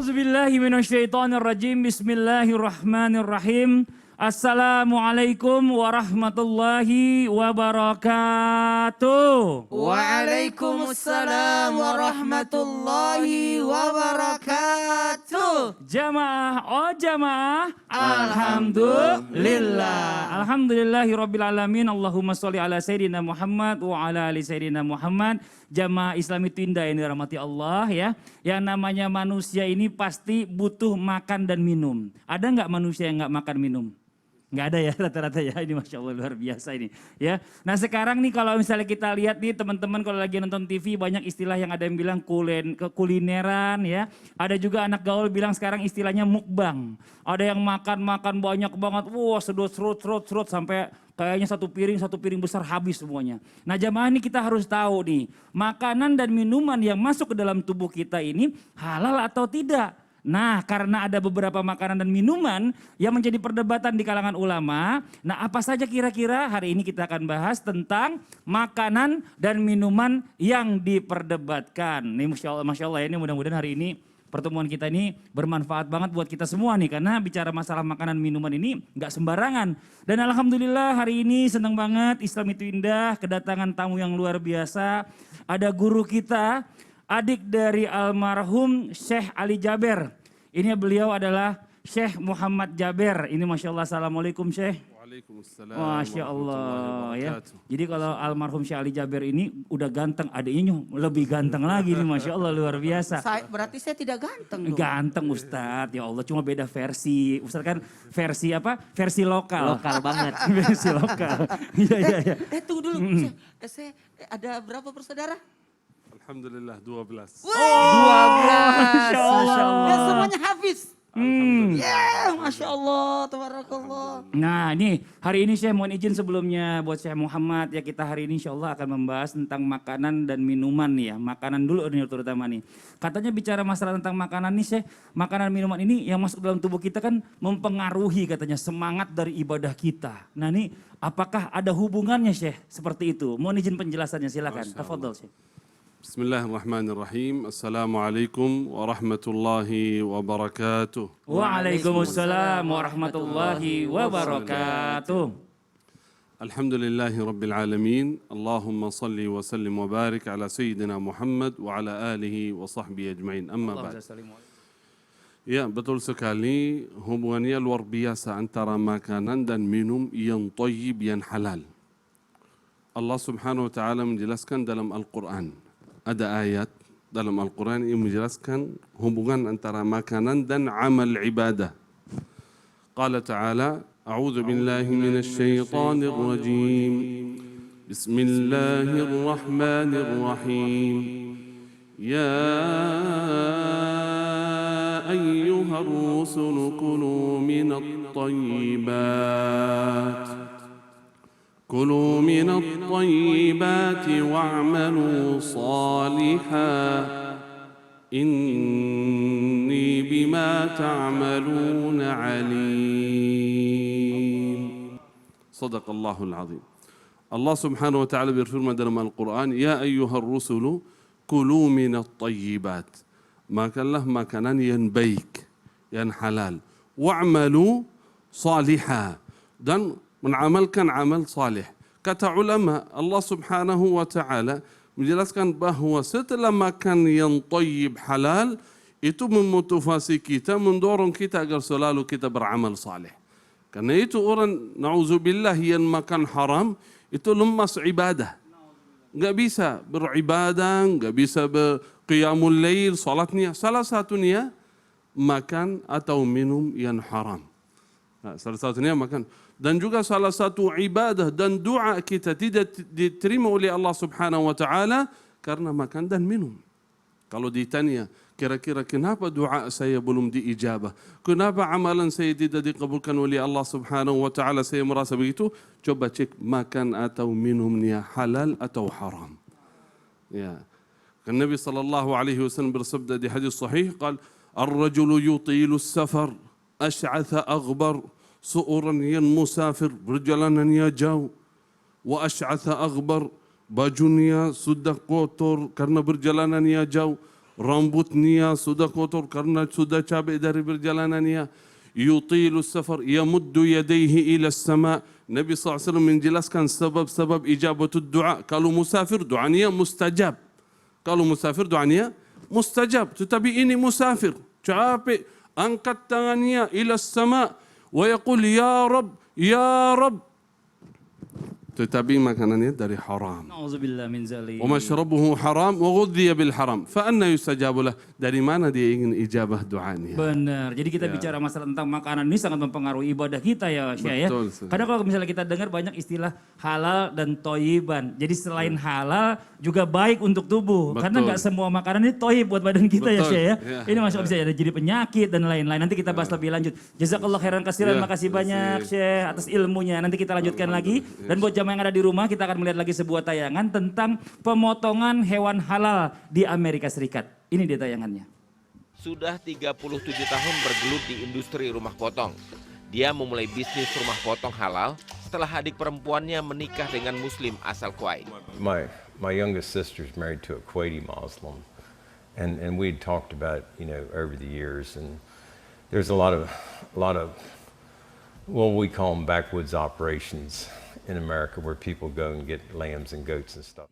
A'udzubillahi minasyaitonirrajim. Bismillahirrahmanirrahim. Assalamualaikum warahmatullahi wabarakatuh. Waalaikumsalam warahmatullahi wabarakatuh. Jamaah, oh jamaah. Alhamdulillah. Alhamdulillahirabbil alamin. Allahumma sholli ala sayyidina Muhammad wa ala ali sayyidina Muhammad. Jamaah Islam itu indah yang dirahmati Allah ya. Yang namanya manusia ini pasti butuh makan dan minum. Ada nggak manusia yang nggak makan minum? Nggak ada ya rata-rata ya, ini Masya Allah luar biasa ini ya. Nah sekarang nih kalau misalnya kita lihat nih teman-teman kalau lagi nonton TV banyak istilah yang ada yang bilang kulineran ya. Ada juga anak gaul bilang sekarang istilahnya mukbang. Ada yang makan banyak banget, wah sedot serut sampai kayaknya satu piring besar habis semuanya. Nah jamaah ini kita harus tahu nih, makanan dan minuman yang masuk ke dalam tubuh kita ini halal atau tidak. Nah karena ada beberapa makanan dan minuman yang menjadi perdebatan di kalangan ulama. Nah apa saja kira-kira hari ini kita akan bahas tentang makanan dan minuman yang diperdebatkan. Nih Masya Allah ya, ini mudah-mudahan hari ini pertemuan kita ini bermanfaat banget buat kita semua nih. Karena bicara masalah makanan minuman ini gak sembarangan. Dan alhamdulillah hari ini senang banget Islam itu indah, kedatangan tamu yang luar biasa. Ada guru kita, adik dari almarhum Syekh Ali Jaber. Ini beliau adalah Syekh Muhammad Jaber. Ini Masya Allah, Assalamualaikum Syekh. Waalaikumsalam. Masya Allah ya. Jadi kalau almarhum Syekh Ali Jaber ini udah ganteng, adiknya lebih ganteng lagi nih Masya Allah luar biasa. Berarti saya tidak ganteng dong. Ganteng Ustadz, ya Allah cuma beda versi. Ustadz kan versi apa? Versi lokal. Lokal banget. Versi lokal. Iya. Tunggu dulu. Saya ada berapa bersaudara? Alhamdulillah 12. 12. Masya Allah. Dan semuanya habis. Ya, Masya Allah, tabarakallah. Nah ini hari ini saya mohon izin sebelumnya buat Syekh Muhammad ya, kita hari ini insya Allah akan membahas tentang makanan dan minuman nih ya. Makanan dulu nih terutama nih. Katanya bicara masalah tentang makanan nih Syekh, makanan minuman ini yang masuk dalam tubuh kita kan mempengaruhi katanya semangat dari ibadah kita. Nah ini apakah ada hubungannya Syekh seperti itu? Mohon izin penjelasannya silakan. Tafadhol Syekh. Bismillahirrahmanirrahim. Assalamualaikum warahmatullahi wabarakatuh. Waalaikumsalam warahmatullahi wabarakatuh. Alhamdulillahi rabbil alamin. Allahumma salli wa sallim wa barik ala sayyidina Muhammad wa ala alihi wa sahbihi ajma'in. Amma ba'd. Ya, betul sekali, hubungannya luar biasa antara makanan dan minum yang thayyib, yang halal. Allah Subhanahu wa taala menjelaskan dalam Al-Qur'an. Ada ayat dalam Al-Quran yang menjelaskan hubungan antara makanan dan amal ibadah. Qala ta'ala, A'udhu billahi minasyaitanir rajim. Bismillahirrahmanirrahim. Ya ayyuhar rusul kulu minat tayyibat. كلوا من الطيبات واعملوا صالحا إني بما تعملون عليم. صدق الله العظيم. الله سبحانه وتعالى berfirman dalam Al-Quran, Ya ayyuhar rusulu kulu minat tayyibat. Makanlah makanan yang baik, yang halal. Wa'malu salihah. Dan mengamalkan amal salih. Kata ulama, Allah Subhanahu wa taala menjelaskan bahawa setelah makan yang thayyib halal itu memotivasi kita, mendorong kita agar selalu kita beramal salih. Karena itu orang na'udzubillah yang makan haram itu lemas ibadah. Enggak bisa beribadah, enggak bisa berqiyamul lail, salatnya salah satunya makan atau minum yang haram. Nah, salah satunya makan. Dan juga salah satu ibadah dan doa kita tidak diterima oleh Allah Subhanahu wa taala karena makan dan minum. Kalau ditanya, kira-kira kenapa doa saya belum diijabah? Kenapa amalan saya tidak dikabulkan oleh Allah Subhanahu wa taala? Saya merasa begitu. Coba cek makan atau minumnya halal atau haram. Ya. Kan Nabi sallallahu alaihi wasallam bersabda di hadis sahih, qal ar-rajulu yutilu as-safar ash'atha aghbar. Seorang yang musafir perjalanannya jauh, wa ash'atha aghbar, bajunya sudah kotor karena perjalanannya jauh, rambutnya sudah kotor karena sudah capek dari perjalanannya. Yutilu safar, yamuddu yadayhi ila sama. Nabi SAW menjelaskan sebab-sebab ijabatud doa. Kalau musafir doanya mustajab. Kalau musafir doanya mustajab. Tetapi ini musafir, capek, angkat tangannya ila sama. Wa yaqul ya Rab, ya Rab. Tetapi makanannya dari haram. Nauzubillah min zalik. ومشربه حرام وغذي بالحرام فأنا يستجاب له. Dari mana dia ingin ijabah doanya? Benar. Jadi kita bicara masalah tentang makanan ini sangat mempengaruhi ibadah kita ya, Syekh ya. Betul, Syekh. Karena kalau misalnya kita dengar banyak istilah halal dan toyiban. Jadi selain halal juga baik untuk tubuh. Betul. Karena nggak semua makanan ini toyib buat badan kita ya, Betul. Syekh ya. Ya. Ini masuk bisa jadi penyakit dan lain-lain. Nanti kita bahas lebih lanjut. Jazakallah khairan kasiran. Ya, Makasih terima banyak kasih. Syekh atas ilmunya. Nanti kita lanjutkan lagi. Dan buat jamaah yang ada di rumah kita akan melihat lagi sebuah tayangan tentang pemotongan hewan halal di Amerika Serikat. Ini dia tayangannya. Sudah 37 tahun bergelut di industri rumah potong. Dia memulai bisnis rumah potong halal setelah adik perempuannya menikah dengan muslim asal Kuwait. My youngest sister's married to a Kuwaiti Muslim, and we'd talked about, you know, over the years, and there's a lot of well, we call them backwoods operations in America where people go and get lambs and goats and stuff.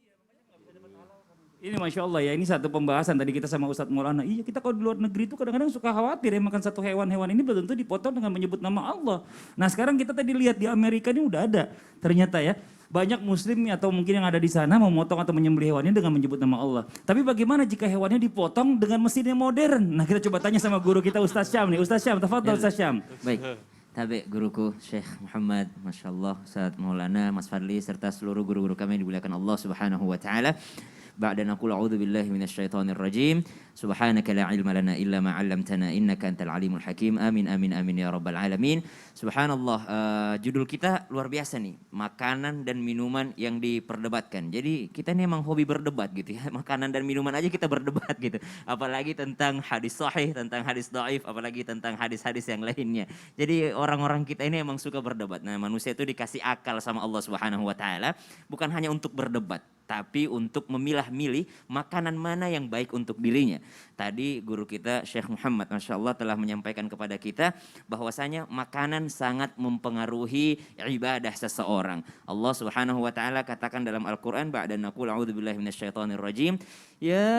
Ini Masya Allah ya, ini satu pembahasan tadi kita sama Ustadz Maulana. Iya, kita kalau di luar negeri itu kadang-kadang suka khawatir ya makan satu hewan-hewan ini belum tentu dipotong dengan menyebut nama Allah. Nah sekarang kita tadi lihat di Amerika ini udah ada ternyata ya. Banyak muslim atau mungkin yang ada di sana memotong atau menyembelih hewannya dengan menyebut nama Allah. Tapi bagaimana jika hewannya dipotong dengan mesin yang modern? Nah kita coba tanya sama guru kita Ustadz Syam nih. Ustadz Syam, tafadhol Ustadz Syam. Baik. Tabe guruku Syekh Muhammad, Masya Allah, Ustaz Maulana, Mas Fadli, serta seluruh guru-guru kami yang dimuliakan Allah Subhanahu wa Ta'ala. Ba'da naqul a'udzu billahi minasyaitonir rajim. Subhanaka la ilma lana illa ma 'allamtana innaka antal alimul hakim. Amin amin amin ya rabbal alamin. Subhanallah, judul kita luar biasa nih, makanan dan minuman yang diperdebatkan. Jadi kita ini emang hobi berdebat gitu ya. Makanan dan minuman aja kita berdebat gitu. Apalagi tentang hadis sahih, tentang hadis dhaif, apalagi tentang hadis-hadis yang lainnya. Jadi orang-orang kita ini emang suka berdebat. Nah, manusia itu dikasih akal sama Allah Subhanahu wa Ta'ala bukan hanya untuk berdebat, tapi untuk memilah-milih makanan mana yang baik untuk dirinya. Tadi guru kita Syekh Muhammad Masya Allah telah menyampaikan kepada kita bahwasanya makanan sangat mempengaruhi ibadah seseorang. Allah Subhanahu wa Ta'ala katakan dalam Al-Qur'an, ba'da naqul a'udzu billahi minasyaitonir rajim, ya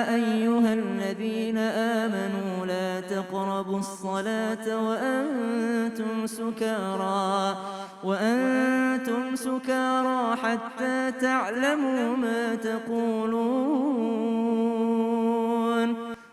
ayyuhalladzina amanu la taqrabus salata wa antum sukara hatta ta'lamu ma taqulun.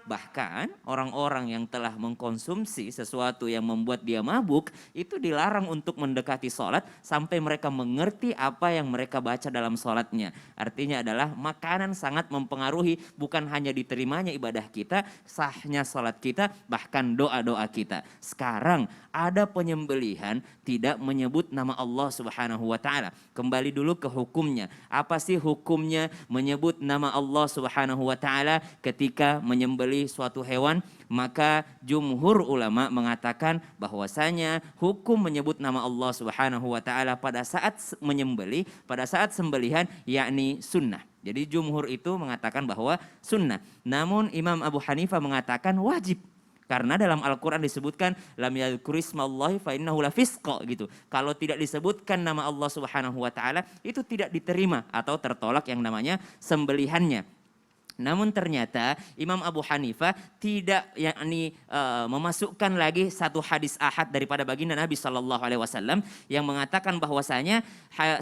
Bahkan orang-orang yang telah mengkonsumsi sesuatu yang membuat dia mabuk itu dilarang untuk mendekati sholat sampai mereka mengerti apa yang mereka baca dalam sholatnya. Artinya adalah makanan sangat mempengaruhi bukan hanya diterimanya ibadah kita, sahnya sholat kita, bahkan doa-doa kita. Sekarang ada penyembelihan tidak menyebut nama Allah Subhanahu wa Ta'ala. Kembali dulu ke hukumnya. Apa sih hukumnya menyebut nama Allah Subhanahu wa Ta'ala ketika menyembelih suatu hewan? Maka jumhur ulama mengatakan bahwasanya hukum menyebut nama Allah Subhanahu wa Ta'ala pada saat menyembelih, pada saat sembelihan yakni sunnah. Jadi jumhur itu mengatakan bahwa sunnah. Namun Imam Abu Hanifah mengatakan wajib. Karena dalam Al-Quran disebutkan lam yadhkurismallahi fa innahu lafisqa gitu. Kalau tidak disebutkan nama Allah Subhanahu wa Ta'ala itu tidak diterima atau tertolak yang namanya sembelihannya. Namun ternyata Imam Abu Hanifah tidak memasukkan lagi satu hadis ahad daripada baginda Nabi SAW yang mengatakan bahwasanya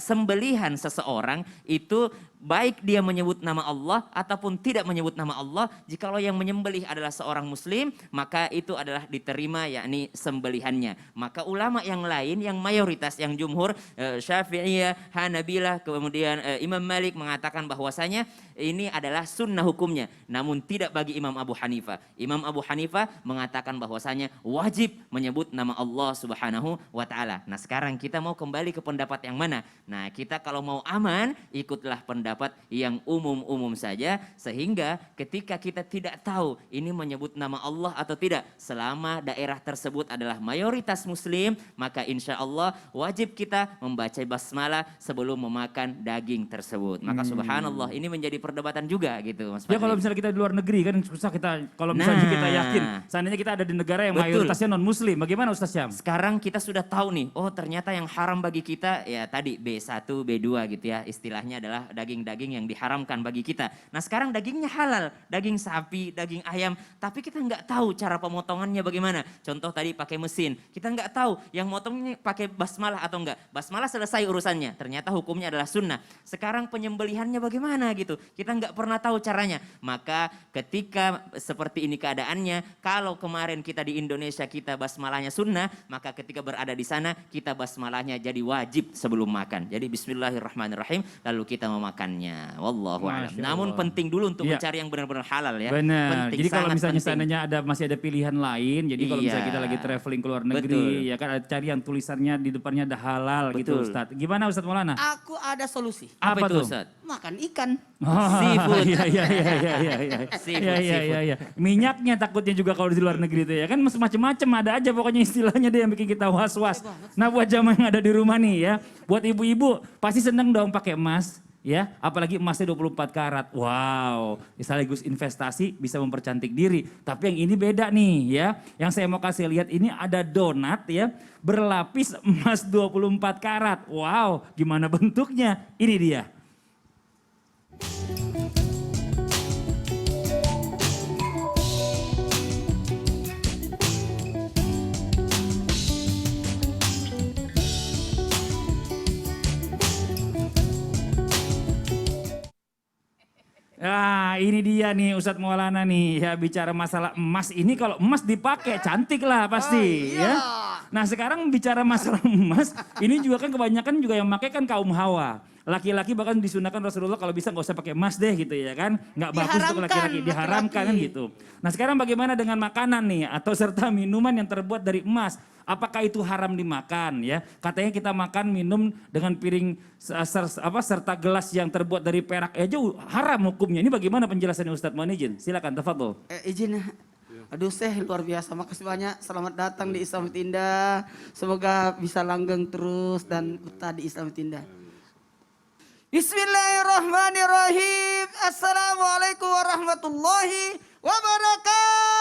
sembelihan seseorang itu baik dia menyebut nama Allah ataupun tidak menyebut nama Allah, jikalau yang menyembelih adalah seorang muslim, maka itu adalah diterima yakni sembelihannya. Maka ulama yang lain yang mayoritas yang jumhur Syafi'iyah, Hanabilah, kemudian Imam Malik mengatakan bahwasanya ini adalah sunnah hukumnya, namun tidak bagi Imam Abu Hanifah. Imam Abu Hanifah mengatakan bahwasanya wajib menyebut nama Allah Subhanahu wa Ta'ala. Nah, sekarang kita mau kembali ke pendapat yang mana? Nah, kita kalau mau aman ikutlah pendapat pendapat yang umum-umum saja, sehingga ketika kita tidak tahu ini menyebut nama Allah atau tidak, selama daerah tersebut adalah mayoritas muslim, maka insya Allah wajib kita membaca basmalah sebelum memakan daging tersebut. Maka subhanallah, ini menjadi perdebatan juga gitu Mas Ya kalau Fadli. misalnya kita di luar negeri kan susah kita, kalau misalnya kita yakin, seandainya kita ada di negara yang Betul. mayoritasnya non muslim, bagaimana Ustaz Syam? Sekarang kita sudah tahu nih, oh ternyata yang haram bagi kita ya tadi B1, B2 gitu ya. Istilahnya adalah daging-daging yang diharamkan bagi kita. Nah sekarang dagingnya halal, daging sapi, daging ayam. Tapi kita nggak tahu cara pemotongannya bagaimana. Contoh tadi pakai mesin, kita nggak tahu yang motongnya pakai basmalah atau enggak. Basmalah selesai urusannya, ternyata hukumnya adalah sunnah. Sekarang penyembelihannya bagaimana gitu, kita nggak pernah tahu caranya. Maka ketika seperti ini keadaannya, kalau kemarin kita di Indonesia kita basmalahnya sunnah, maka ketika berada di sana kita basmalahnya jadi wajib sebelum makan. Jadi bismillahirrahmanirrahim lalu kita memakannya. Wallahu a'lam. Masya Namun Allah. penting dulu untuk Iya. mencari yang benar-benar halal ya. Benar. Penting, Jadi kalau sangat misalnya penting. seandainya masih ada pilihan lain, jadi kalau misalnya Iya. kita lagi traveling ke luar negeri, Betul. ya kan cari yang tulisannya di depannya ada halal gitu Betul. Ustaz. Gimana Ustaz Maulana? Aku ada solusi. Apa, Apa itu tuh? Ustaz? Makan ikan. Seafood. Iya iya iya iya iya iya. Seafood, Iya iya seafood. iya iya. Minyaknya takutnya juga kalau di luar negeri itu ya kan macam-macam ada aja pokoknya istilahnya deh yang bikin kita was-was. Nah buat jamaah yang ada di rumah nih ya, buat ibu-ibu pasti seneng dong pakai emas. Ya, apalagi emasnya 24 karat. Wow, sekaligus investasi bisa mempercantik diri. Tapi yang ini beda nih ya. Yang saya mau kasih lihat ini ada donat ya, berlapis emas 24 karat. Wow, gimana bentuknya? Ini dia. Nah ini dia nih Ustadz Maulana nih ya bicara masalah emas ini kalau emas dipakai cantik lah pasti ya. Nah sekarang bicara masalah emas ini juga kan kebanyakan juga yang pakai kan kaum hawa. Laki-laki bahkan disunahkan Rasulullah kalau bisa nggak usah pakai emas deh gitu ya kan. Nggak bagus untuk laki-laki, diharamkan kan gitu. Nah sekarang bagaimana dengan makanan nih atau serta minuman yang terbuat dari emas. Apakah itu haram dimakan ya? Katanya kita makan minum dengan piring serta gelas yang terbuat dari perak aja haram hukumnya. Ini bagaimana penjelasannya Ustadz Manijin? Silakan tafadhol. Izin. Aduh Syekh luar biasa. Makasih banyak. Selamat datang di Islam Indah. Semoga bisa langgeng terus dan betah di Islam Indah. Bismillahirrahmanirrahim. Assalamualaikum warahmatullahi wabarakatuh.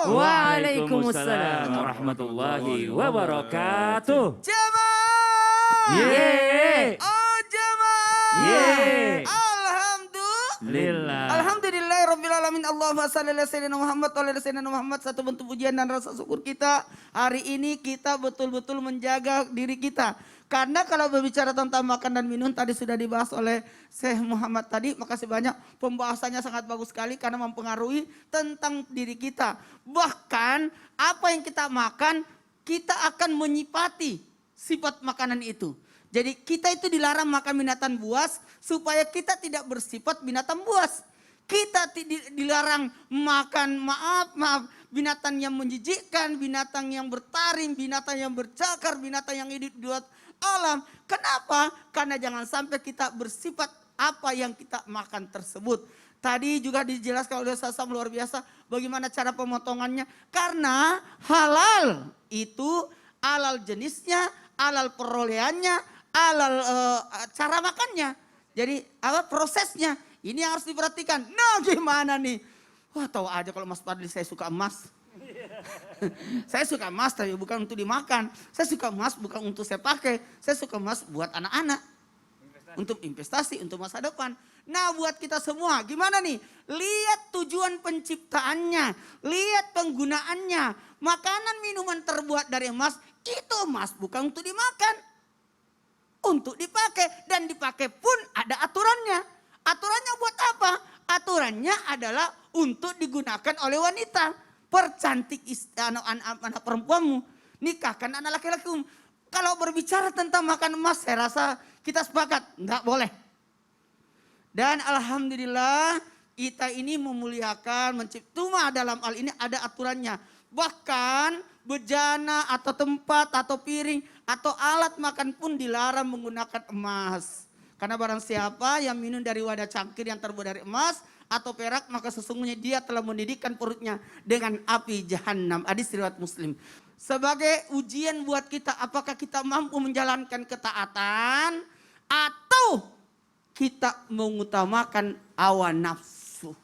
Waalaikumsalam warahmatullahi wabarakatuh. Jamaah. Yeay. Oh jamaah. Yeay. Alhamdulillah. Alhamdulillahirrabbilalamin. Allahumma salli ala sayyidina Muhammad wa ala sayyidina Muhammad. Satu bentuk pujian dan rasa syukur kita. Hari ini kita betul-betul menjaga diri kita. Karena kalau berbicara tentang makan dan minum tadi sudah dibahas oleh Syekh Muhammad tadi. Makasih banyak, pembahasannya sangat bagus sekali karena mempengaruhi tentang diri kita. Bahkan apa yang kita makan kita akan menyipati sifat makanan itu. Jadi kita itu dilarang makan binatang buas supaya kita tidak bersifat binatang buas. Kita dilarang makan binatang yang menjijikkan, binatang yang bertaring, binatang yang bercakar, binatang yang hidup di luar alam. Kenapa? Karena jangan sampai kita bersifat apa yang kita makan tersebut. Tadi juga dijelaskan oleh Ustaz Sam luar biasa bagaimana cara pemotongannya. Karena halal itu halal jenisnya, halal perolehannya, halal cara makannya. Jadi apa prosesnya? Ini yang harus diperhatikan. Nah gimana nih? Wah tahu aja kalau Mas Fadli saya suka emas. Saya suka emas tapi bukan untuk dimakan. Saya suka emas bukan untuk saya pakai. Saya suka emas buat anak-anak. Untuk investasi, untuk masa depan. Nah buat kita semua gimana nih? Lihat tujuan penciptaannya. Lihat penggunaannya. Makanan minuman terbuat dari emas. Itu emas bukan untuk dimakan. Untuk dipakai. Dan dipakai pun ada aturannya. Aturannya buat apa? Aturannya adalah untuk digunakan oleh wanita. Percantik anak perempuanmu. Nikahkan anak laki-lakimu. Kalau berbicara tentang makan emas, saya rasa kita sepakat. Enggak boleh. Dan alhamdulillah kita ini memuliakan, cuma dalam hal ini ada aturannya. Bahkan bejana atau tempat atau piring atau alat makan pun dilarang menggunakan emas. Karena barang siapa yang minum dari wadah cangkir yang terbuat dari emas atau perak, maka sesungguhnya dia telah mendidikkan perutnya dengan api jahanam. Hadis riwayat Muslim. Sebagai ujian buat kita, apakah kita mampu menjalankan ketaatan atau kita mengutamakan hawa nafsu.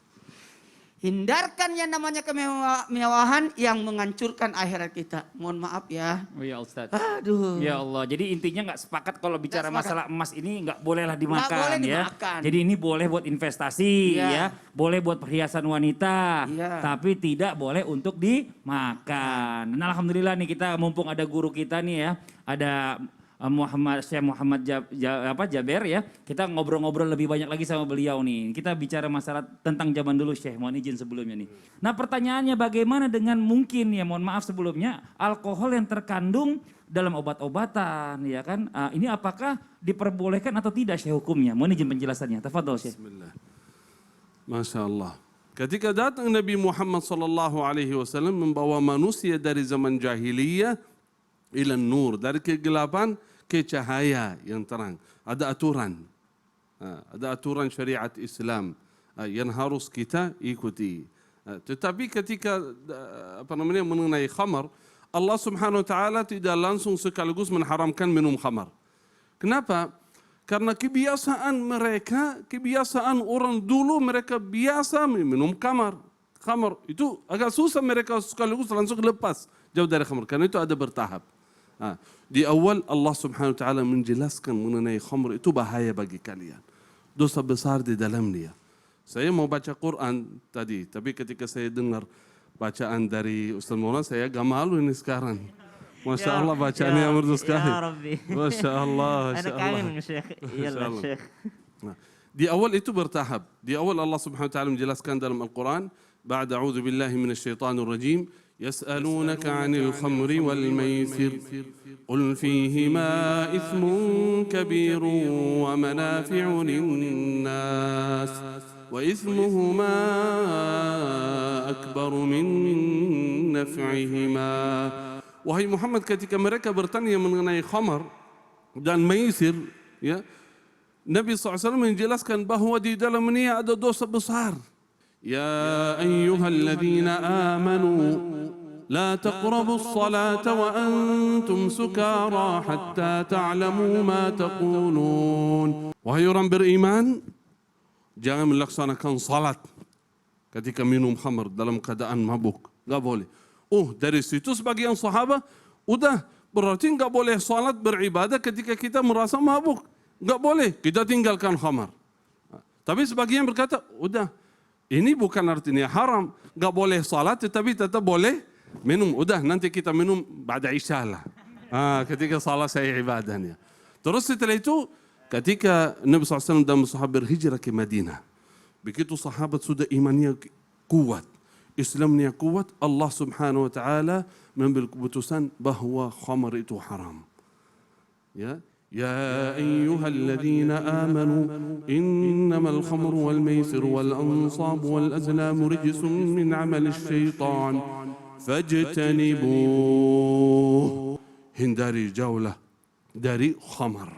Hindarkan yang namanya kemewahan yang menghancurkan akhirat kita. Mohon maaf ya. Oh ya Ustaz. Aduh. Ya Allah, jadi intinya nggak sepakat kalau bicara masalah emas ini nggak bolehlah dimakan, Nggak boleh ya. dimakan. Jadi ini boleh buat investasi, Iya. ya, boleh buat perhiasan wanita, Iya. tapi tidak boleh untuk dimakan. Dan alhamdulillah nih kita mumpung ada guru kita nih ya, ada Syekh Muhammad Jaber ya. Kita ngobrol-ngobrol lebih banyak lagi sama beliau nih. Kita bicara masalah tentang zaman dulu Syekh, mohon izin sebelumnya nih. Nah pertanyaannya bagaimana dengan mungkin ya, mohon maaf sebelumnya, alkohol yang terkandung dalam obat-obatan ya kan. Ini apakah diperbolehkan atau tidak Syekh hukumnya? Mohon izin penjelasannya. Tafadhol Syekh. Bismillah. Masya Allah. Ketika datang Nabi Muhammad SAW membawa manusia dari zaman jahiliyah ila nur, dari kegelapan ke cahaya yang terang. Ada aturan. Ada aturan syariat Islam yang harus kita ikuti. Tetapi ketika mengenai khamar, Allah Subhanahu wa taala tidak langsung sekaligus menharamkan minum khamar. Kenapa? Karena kebiasaan mereka, kebiasaan orang dulu mereka biasa minum khamar. Khamar itu agak susah mereka sekaligus langsung lepas jauh dari khamar. Karena itu ada bertahap. Di awal Allah Subhanahu wa taala menjelaskan mengenai khamr itu bahaya bagi kalian. Dosa besar di dalamnya. Saya mau baca Quran tadi, tapi ketika saya dengar bacaan dari Ustaz Maulana saya agak malu ini sekarang. Masya Allah bacaannya merdu sekali. Ya Rabbi. Masya Allah. Ada kangen Syekh. Iyalah Syekh. Di awal itu bertahap. Di awal Allah Subhanahu wa taala menjelaskan dalam Al-Quran, "Ba'da a'udzu billahi minasyaitonir rajim." يسألونك عن الخمر والميسر قل فيهما إثم كبير ومنافع للناس وإثمهما أكبر من نفعهما. Wahai Muhammad, ketika mereka bertanya mengenai khamar dan maisir, ya, Nabi SAW menjelaskan bahwa di dalamnya ada dosa besar. Ya ayyuhalladzina amanu لا تقربوا الصلاة وأنتم سكارى حتى تعلموا ما تقولون. Wahai orang beriman, jangan melaksanakan salat ketika minum khamr dalam keadaan mabuk. Gak boleh. Dari situ sebagian sahabat, udah berarti gak boleh salat beribadah ketika kita merasa mabuk. Gak boleh, kita tinggalkan khamr. Tapi sebagian berkata, udah ini bukan artinya haram. Gak boleh salat tetapi tetap boleh minum. Udah nanti kita minum ba'da isya lah. Ketika salat saya ibadahnya. Terus setelah itu ketika Nabi SAW dan sahabat berhijrah ke Madinah. Begitu sahabat sudah imannya kuat, Islamnya kuat, Allah Subhanahu wa taala mengambil keputusan bahwa khamar itu haram. Ya, يا أيها الذين آمنوا إنما الخمر والميسر والأنصاب والأزلام رجس من عمل الشيطان فاجتنبوه. Hindari jauhlah dari khamar.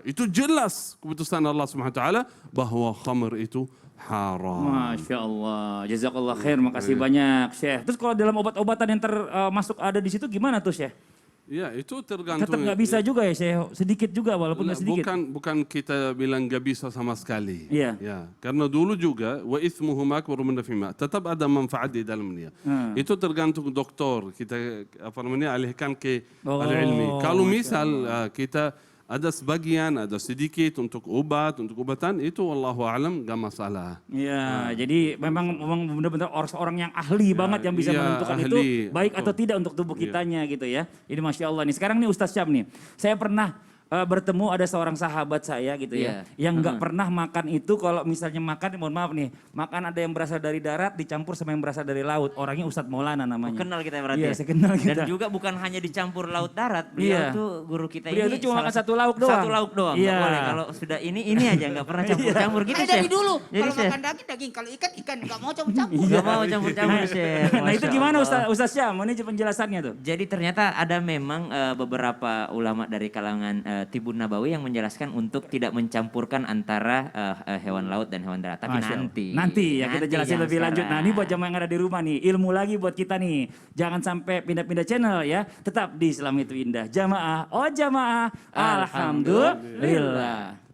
Itu jelas keputusan Allah Subhanahu wa taala bahwa khamar itu haram. Masya Allah, jazakallah khair, makasih banyak Syekh. Terus kalau dalam obat-obatan yang termasuk ada di situ gimana tuh Syekh? Ya, itu tergantung. Tetap nggak bisa juga ya Syekh, sedikit juga walaupun nggak sedikit. Bukan kita bilang nggak bisa sama sekali. Iya. Ya, karena dulu juga wa itsmuhum akbaru min naf'ihima, tetap ada manfaat di dalamnya. Itu tergantung dokter, kita alihkan ke al-ilmi. Kalau misal kita ada sebagian, ada sedikit untuk obat, untuk obatan itu wallahu alam nggak masalah. Iya, jadi memang benar-benar orang yang ahli banget yang bisa menentukan ahli, itu baik atau betul. tidak untuk tubuh kitanya gitu ya. Ini Masya Allah nih. Sekarang nih Ustaz Syam nih, saya pernah bertemu ada seorang sahabat saya gitu ya, yang nggak pernah makan itu. Kalau misalnya makan, mohon maaf nih, makan ada yang berasal dari darat dicampur sama yang berasal dari laut. Orangnya Ustadz Maulana namanya. Kenal kita berarti. Iya, saya kenal kita. Dan juga bukan hanya dicampur laut darat, beliau tuh guru kita Beliau ini. tuh cuma makan satu lauk doang. Satu lauk doang, Iya. nggak boleh. Kalau sudah ini aja nggak pernah campur-campur gitu Dari Syekh. dulu, Jadi kalau Syekh, makan daging, kalau ikan, nggak mau campur-campur. nggak mau campur-campur Syekh. Nah itu Masya gimana Allah. Ustaz Syam? Ini penjelasannya tuh. Jadi ternyata ada memang beberapa ulama dari kalangan Tibun Nabawi yang menjelaskan untuk tidak mencampurkan antara hewan laut dan hewan darat. Tapi Masya Allah. nanti. Nanti ya kita jelasin yang lebih lanjut. Nah ini buat sekarang. jamaah yang ada di rumah nih, ilmu lagi buat kita nih. Jangan sampai pindah-pindah channel ya. Tetap di Islam itu Indah. Jamaah, oh jamaah, alhamdulillah.